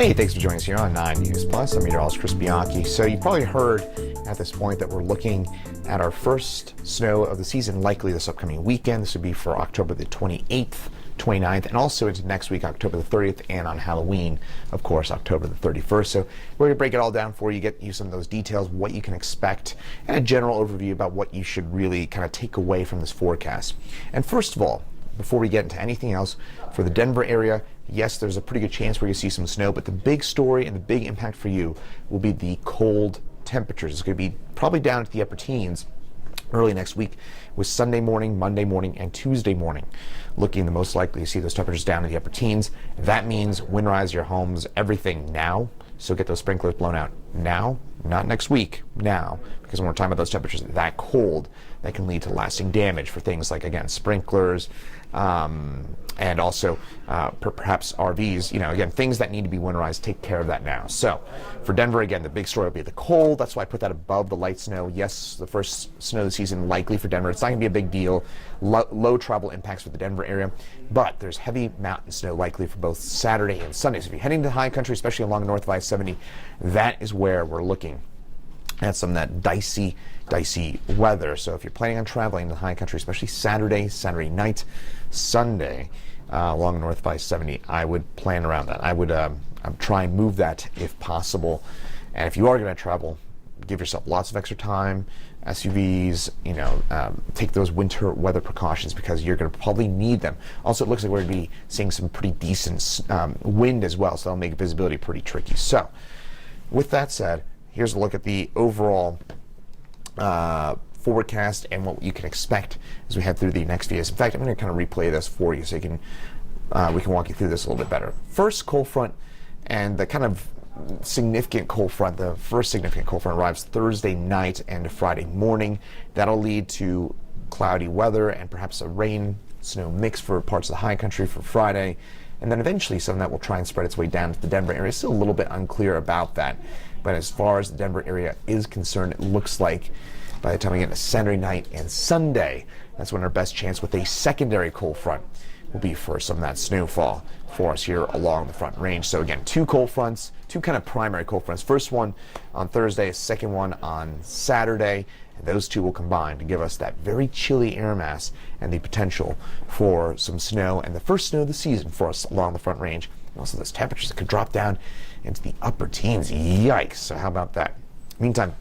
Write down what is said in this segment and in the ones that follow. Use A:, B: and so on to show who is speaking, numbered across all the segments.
A: Hey, thanks for joining us here on 9 News Plus. I'm meteorologist Chris Bianchi. So you probably heard at this point that we're looking at our first snow of the season, likely this upcoming weekend. This would be for October the 28th, 29th, and also into next week, October the 30th, and on Halloween, of course, October the 31st. So we're going to break it all down for you, get you some of those details, what you can expect, and a general overview about what you should really kind of take away from this forecast. And first of all, before we get into anything else, for the Denver area, yes, there's a pretty good chance we're going to see some snow, but the big story and the big impact for you will be the cold temperatures. It's going to be probably down to the upper teens early next week, with Sunday morning, Monday morning, and Tuesday morning looking the most likely to see those temperatures down to the upper teens. That means winterize your homes, everything now. So get those sprinklers blown out now, not next week, now, because when we're talking about those temperatures that cold, that can lead to lasting damage for things like, again, sprinklers, and also perhaps RVs, again, things that need to be winterized. Take care of that now. So for Denver, again, the big story will be the cold. That's why I put that above the light snow. Yes, the first snow of the season likely for Denver. It's not going to be a big deal. Low travel impacts for the Denver area, but there's heavy mountain snow likely for both Saturday and Sunday. So if you're heading to the high country, especially along north of I-70, that is where we're looking at some of that dicey weather. So if you're planning on traveling to the high country, especially Saturday night, Sunday, along north of I-70, I would plan around that. I would try and move that if possible. And if you are going to travel, give yourself lots of extra time. SUVs, take those winter weather precautions because you're going to probably need them. Also, it looks like we're going to be seeing some pretty decent wind as well, so that'll make visibility pretty tricky. So with that said, here's a look at the overall forecast and what you can expect as we head through the next few days. In fact, I'm going to kind of replay this for you so you can we can walk you through this a little bit better. First cold front, and the kind of significant cold front, the first significant cold front arrives Thursday night and Friday morning. That'll lead to cloudy weather and perhaps a rain snow mix for parts of the high country for Friday. And then eventually some of that will try and spread its way down to the Denver area. Still a little bit unclear about that. But as far as the Denver area is concerned, it looks like by the time we get to Saturday night and Sunday, that's when our best chance with a secondary cold front will be for some of that snowfall for us here along the front range. So again, two cold fronts, two kind of primary cold fronts. First one on Thursday, second one on Saturday. And those two will combine to give us that very chilly air mass and the potential for some snow, and the first snow of the season for us along the front range. And also those temperatures that could drop down into the upper teens. Yikes. So how about that? Meantime,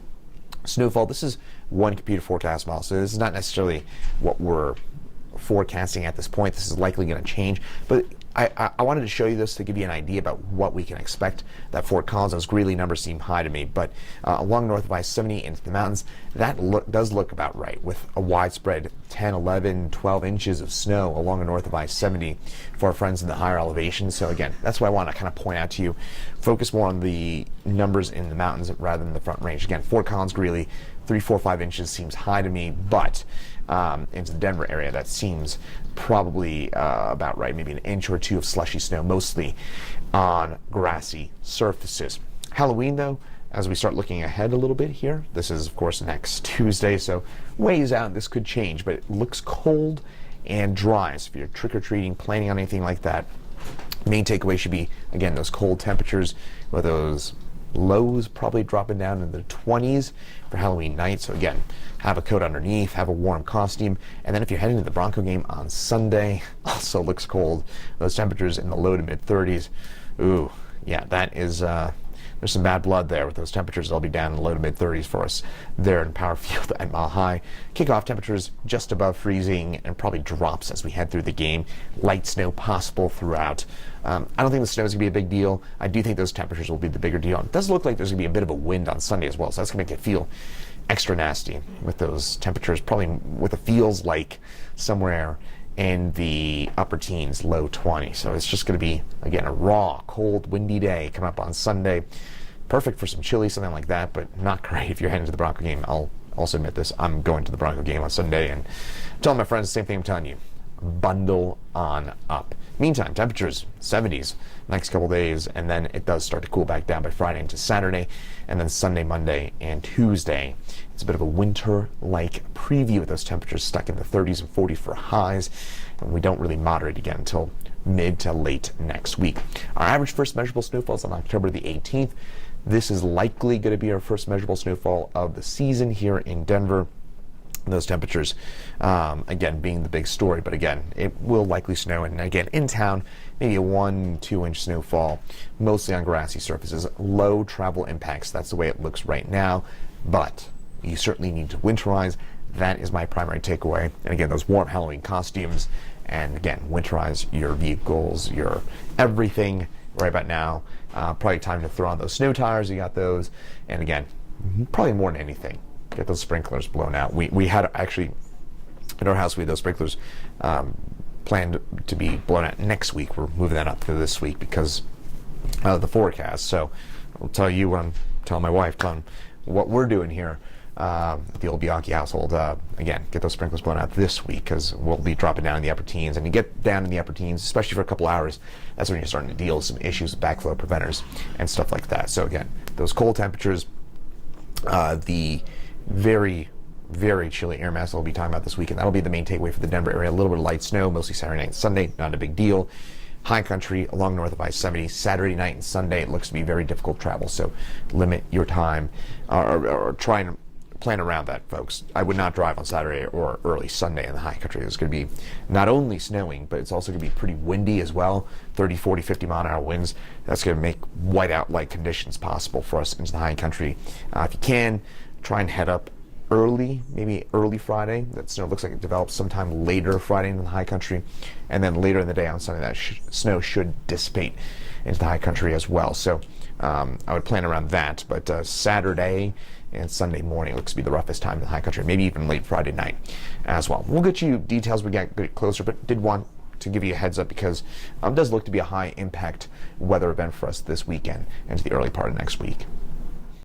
A: snowfall, this is one computer forecast model, so this is not necessarily what we're forecasting at this point. This is likely going to change, but I wanted to show you this to give you an idea about what we can expect. That Fort Collins, those Greeley numbers seem high to me, but along north of I-70 into the mountains, that does look about right, with a widespread 10, 11, 12 inches of snow along the north of I-70 for our friends in the higher elevations. So again, that's what I want to kind of point out to you. Focus more on the numbers in the mountains rather than the front range. Again, Fort Collins, Greeley, 3, 4, 5 inches seems high to me, but into the Denver area, that seems probably about right. Maybe an inch or two of slushy snow, mostly on grassy surfaces. Halloween, though, as we start looking ahead a little bit here, this is, of course, next Tuesday, so ways out, this could change, but it looks cold and dry. So if you're trick-or-treating, planning on anything like that, main takeaway should be, again, those cold temperatures with those lows probably dropping down in the 20s for Halloween night. So again, have a coat underneath, have a warm costume, and then if you're heading to the Bronco game on Sunday, also looks cold. Those temperatures in the low to mid 30s. Ooh, yeah, that is there's some bad blood there with those temperatures. They'll be down in the low to mid 30s for us there in Power Field at Mile High. Kickoff temperatures just above freezing and probably drops as we head through the game. Light snow possible throughout. I don't think the snow is going to be a big deal. I do think those temperatures will be the bigger deal. It does look like there's going to be a bit of a wind on Sunday as well, so that's going to make it feel extra nasty with those temperatures, probably with the feels like somewhere in the upper teens, low 20s. So it's just going to be, again, a raw, cold, windy day coming up on Sunday. Perfect for some chili, something like that, but not great if you're heading to the Bronco game. I'll also admit this. I'm going to the Bronco game on Sunday, and I'm telling my friends the same thing I'm telling you. Bundle on up. Meantime, temperatures 70s next couple days, and then it does start to cool back down by Friday into Saturday, and then Sunday, Monday, and Tuesday. It's a bit of a winter-like preview with those temperatures stuck in the 30s and 40s for highs, and we don't really moderate again until mid to late next week. Our average first measurable snowfall is on October the 18th. This is likely going to be our first measurable snowfall of the season here in Denver. Those temperatures, again, being the big story, but again, it will likely snow. And again, in town, maybe a 1-2 inch snowfall, mostly on grassy surfaces, low travel impacts. That's the way it looks right now, but you certainly need to winterize. That is my primary takeaway. And again, those warm Halloween costumes, and again, winterize your vehicles, your everything right about now. Probably time to throw on those snow tires. You got those. And again, probably more than anything, get those sprinklers blown out. We had actually, at our house, we had those sprinklers planned to be blown out next week. We're moving that up to this week because of the forecast. So I'll tell you what I'm telling my wife, telling what we're doing here. The old Bianchi household, again, get those sprinklers blown out this week because we'll be dropping down in the upper teens. And you get down in the upper teens, especially for a couple hours, that's when you're starting to deal with some issues with backflow preventers and stuff like that. So again, those cold temperatures, the very, very chilly air mass that we'll be talking about this weekend, that'll be the main takeaway for the Denver area. A little bit of light snow, mostly Saturday night and Sunday, not a big deal. High country along north of I-70, Saturday night and Sunday, it looks to be very difficult travel. So limit your time or try and plan around that, folks. I would not drive on Saturday or early Sunday in the high country. It's going to be not only snowing, but it's also going to be pretty windy as well. 30, 40, 50 mile an hour winds. That's going to make whiteout-like conditions possible for us into the high country. If you can, try and head up early, maybe early Friday. That snow looks like it develops sometime later Friday in the high country. And then later in the day on Sunday, that snow should dissipate into the high country as well. So I would plan around that. But Saturday and Sunday morning looks to be the roughest time in the high country, maybe even late Friday night as well. We'll get you details we get closer, but did want to give you a heads up because it does look to be a high impact weather event for us this weekend into the early part of next week.